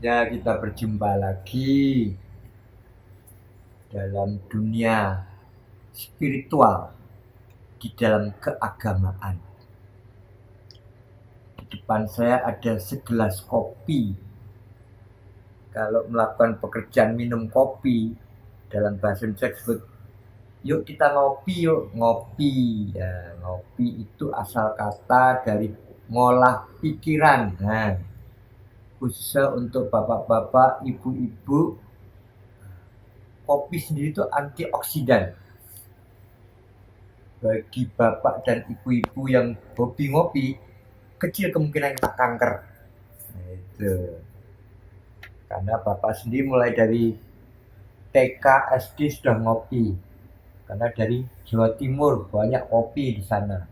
Ya, kita berjumpa lagi dalam dunia spiritual, di dalam keagamaan. Di depan saya ada segelas kopi. Kalau melakukan pekerjaan minum kopi, dalam bahasa Indonesia disebut, yuk kita ngopi yuk. Ngopi, ya, ngopi itu asal kata dari ngolah pikiran. Nah, khususnya untuk bapak-bapak, ibu-ibu, kopi sendiri itu antioksidan. Bagi bapak dan ibu-ibu yang hobi ngopi, kecil kemungkinan kena kanker. Nah, itu. Karena bapak sendiri mulai dari TK, SD sudah ngopi. Karena dari Jawa Timur banyak kopi di sana.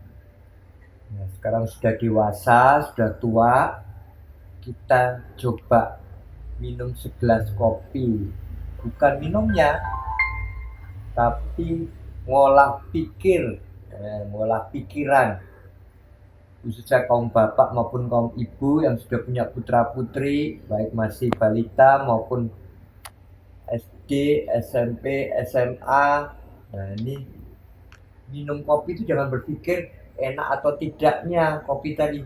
Nah, sekarang sudah dewasa, sudah tua, kita coba minum segelas kopi. Bukan minumnya, tapi ngolah pikir, ngolah pikiran. Khususnya kaum bapak maupun kaum ibu yang sudah punya putra putri, baik masih balita maupun SD, SMP, SMA. Nah, ini minum kopi itu jangan berpikir enak atau tidaknya kopi tadi.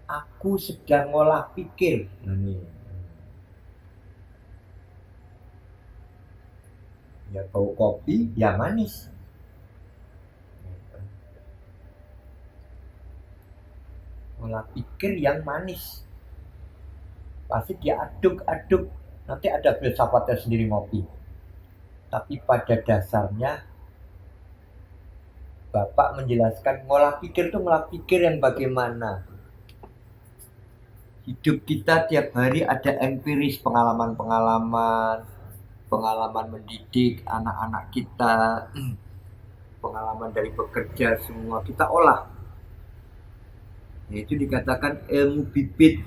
Aku sedang ngolah pikir. Nah, ini. Ya, bau kopi ya manis. Ngolah pikir yang manis. Pasti diaduk-aduk. Nanti ada filsafatnya sendiri ngopi. Tapi pada dasarnya Bapak menjelaskan ngolah pikir itu ngolah pikir yang bagaimana. Hidup kita tiap hari ada empiris, pengalaman-pengalaman, pengalaman mendidik anak-anak kita, pengalaman dari bekerja, semua kita olah. Yaitu dikatakan ilmu bibit,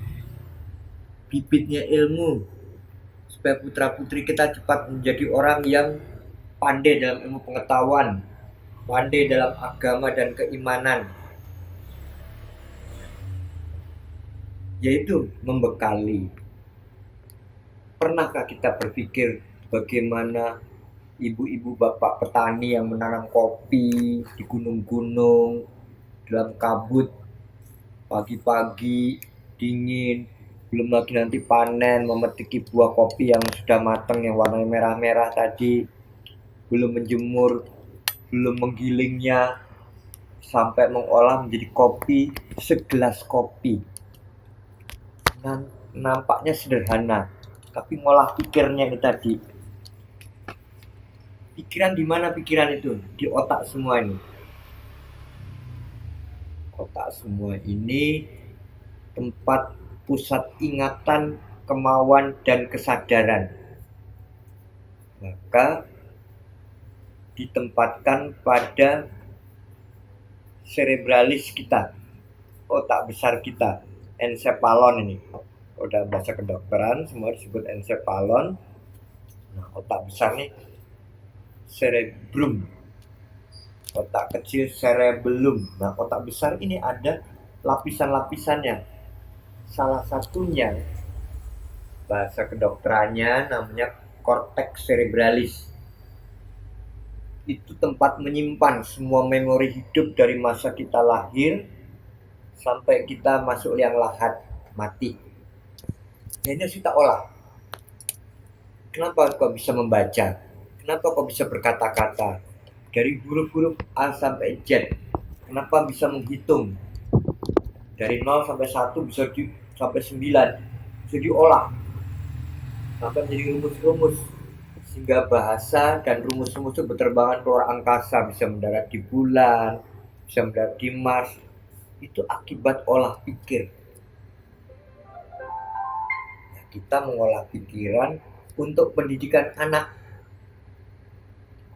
bibitnya ilmu, supaya putra putri kita cepat menjadi orang yang pandai dalam ilmu pengetahuan, pandai dalam agama dan keimanan, yaitu membekali. Pernahkah kita berpikir bagaimana ibu-ibu bapak petani yang menanam kopi di gunung-gunung, dalam kabut, pagi-pagi, dingin, belum lagi nanti panen, memetiki buah kopi yang sudah matang, yang warnanya merah-merah tadi, belum menjemur, belum menggilingnya, sampai mengolah menjadi kopi, segelas kopi. Nampaknya sederhana, tapi ngolah pikirnya ini tadi. Pikiran di mana pikiran itu? Di otak semua ini. Otak semua ini tempat pusat ingatan, kemauan, dan kesadaran. Maka ditempatkan pada cerebralis kita, otak besar kita, encephalon ini. Udah bahasa kedokteran semua disebut encephalon. Nah, otak besar nih cerebrum, otak kecil cerebellum. Nah, otak besar ini ada lapisan-lapisannya. Salah satunya bahasa kedokterannya namanya cortex cerebralis. Itu tempat menyimpan semua memori hidup dari masa kita lahir sampai kita masuk liang lahat, mati. Ini harus kita olah. Kenapa kau bisa membaca? Kenapa kau bisa berkata-kata? Dari huruf-huruf A sampai Z. Kenapa bisa menghitung? Dari 0 sampai 1 bisa sampai 9. Bisa diolah. Sampai menjadi rumus-rumus. Sehingga bahasa dan rumus-rumus itu berterbangan keluar angkasa. Bisa mendarat di bulan, bisa mendarat di Mars. Itu akibat olah pikir. Nah, kita mengolah pikiran untuk pendidikan anak,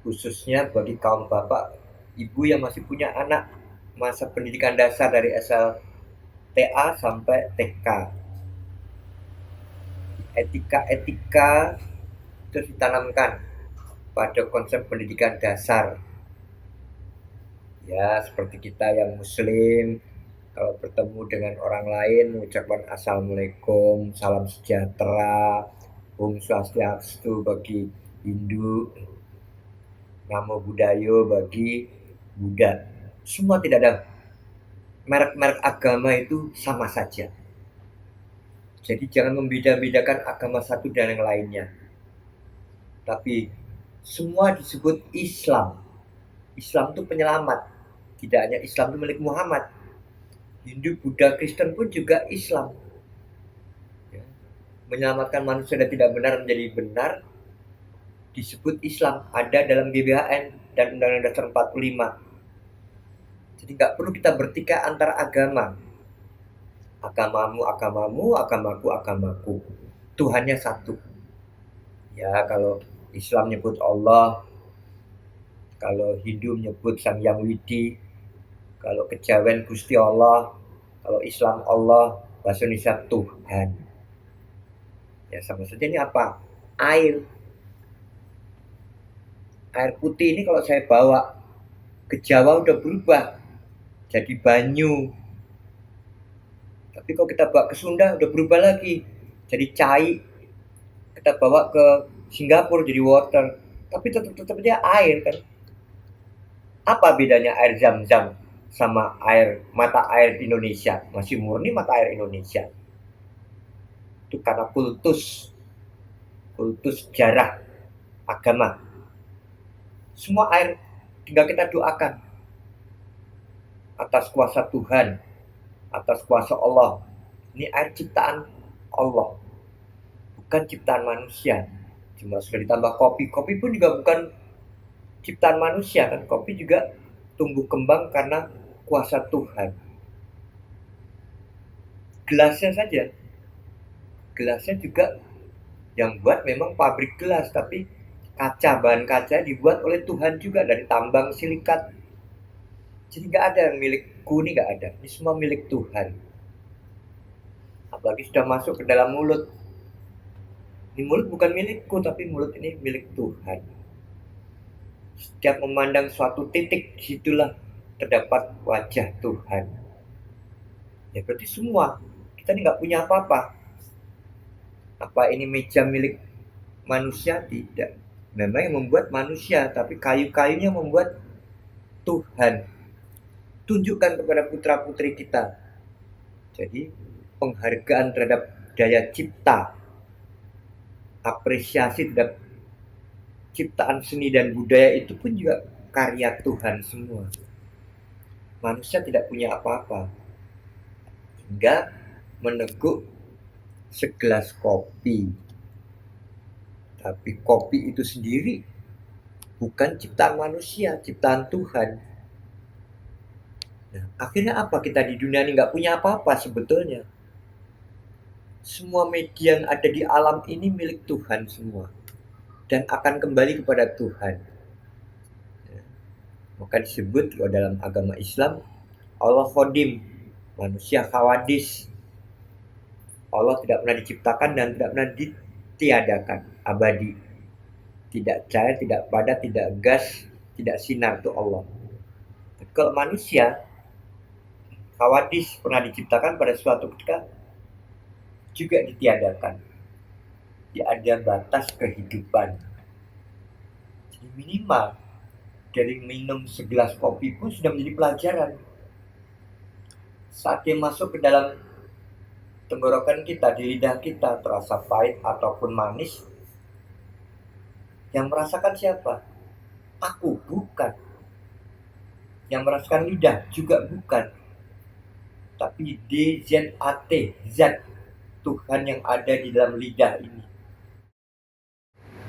khususnya bagi kaum bapak ibu yang masih punya anak masa pendidikan dasar dari SLTA sampai TK. Etika-etika itu ditanamkan pada konsep pendidikan dasar. Ya, seperti kita yang muslim, Kalau bertemu dengan orang lain mengucapkan assalamualaikum, salam sejahtera, Om Swastiastu bagi Hindu, Namo Buddhaya bagi Buddha. Semua tidak ada, merek-merek agama itu sama saja. Jadi jangan membeda-bedakan agama satu dan yang lainnya. Tapi semua disebut Islam. Islam itu penyelamat. Tidak hanya Islam itu milik Muhammad. Hindu, Buddha, Kristen pun juga Islam. Ya. Menyelamatkan manusia dan tidak benar menjadi benar disebut Islam. Ada dalam GBHN dan Undang-Undang Dasar 45. Jadi nggak perlu kita bertikai antara agama. Agamamu, agamamu, agamaku, agamaku. Tuhannya satu. Ya, kalau Islam nyebut Allah, kalau Hindu menyebut Sang Hyang Widi, kalau Kejawen Gusti Allah, kalau Islam Allah, bahasa Indonesia Tuhan. Ya sama saja ini apa? Air. Air putih ini kalau saya bawa ke Jawa udah berubah jadi banyu. Tapi kalau kita bawa ke Sunda udah berubah lagi jadi cai. Kita bawa ke Singapura jadi water. Tapi tetap dia air kan. Apa bedanya air Zam-Zam sama mata air Indonesia? Masih murni mata air Indonesia. Itu karena kultus sejarah agama. Semua air tinggal kita doakan atas kuasa Tuhan, atas kuasa Allah. Ini air ciptaan Allah, bukan ciptaan manusia. Cuma sudah ditambah kopi pun juga bukan ciptaan manusia kan. Kopi juga tumbuh kembang karena kuasa Tuhan. Gelasnya juga yang buat memang pabrik gelas, tapi bahan kaca dibuat oleh Tuhan juga dari tambang silikat. Jadi nggak ada yang milikku, ini nggak ada. Ini semua milik Tuhan. Apalagi sudah masuk ke dalam mulut. Ini mulut bukan milikku, tapi mulut ini milik Tuhan. Setiap memandang suatu titik, disitulah terdapat wajah Tuhan. Ya berarti semua. Kita ini nggak punya apa-apa. Apa ini meja milik manusia? Tidak. Memang yang membuat manusia, tapi kayu-kayunya membuat Tuhan. Tunjukkan kepada putra-putri kita. Jadi penghargaan terhadap daya cipta, apresiasi terhadap ciptaan seni dan budaya itu pun juga karya Tuhan semua. Manusia tidak punya apa-apa. Hingga meneguk segelas kopi. Tapi kopi itu sendiri bukan ciptaan manusia, ciptaan Tuhan. Nah, akhirnya apa? Kita di dunia ini nggak punya apa-apa sebetulnya. Semua media yang ada di alam ini milik Tuhan semua. Dan akan kembali kepada Tuhan. Maka disebut dalam agama Islam, Allah Khodim, manusia khawadis. Allah tidak pernah diciptakan dan tidak pernah ditiadakan, abadi. Tidak cair, tidak padat, tidak gas, tidak sinar, itu Allah. Tapi kalau manusia, khawadis pernah diciptakan pada suatu ketika juga ditiadakan. Ada batas kehidupan. Jadi minimal dari minum segelas kopi pun sudah menjadi pelajaran. Saat dia masuk ke dalam tenggorokan kita, di lidah kita, terasa pahit ataupun manis, yang merasakan siapa? Aku, bukan. Yang merasakan lidah juga bukan. Tapi DZAT, zat Tuhan yang ada di dalam lidah ini.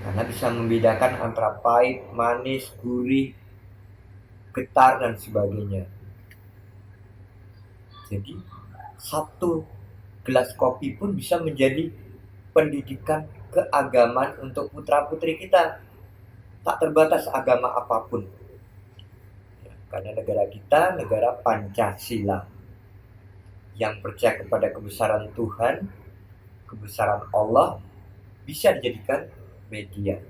Karena bisa membedakan antara pahit, manis, gurih, getar, dan sebagainya. Jadi, satu gelas kopi pun bisa menjadi pendidikan keagamaan untuk putra-putri kita. Tak terbatas agama apapun. Ya, karena negara kita, negara Pancasila. Yang percaya kepada kebesaran Tuhan, kebesaran Allah, bisa dijadikan media.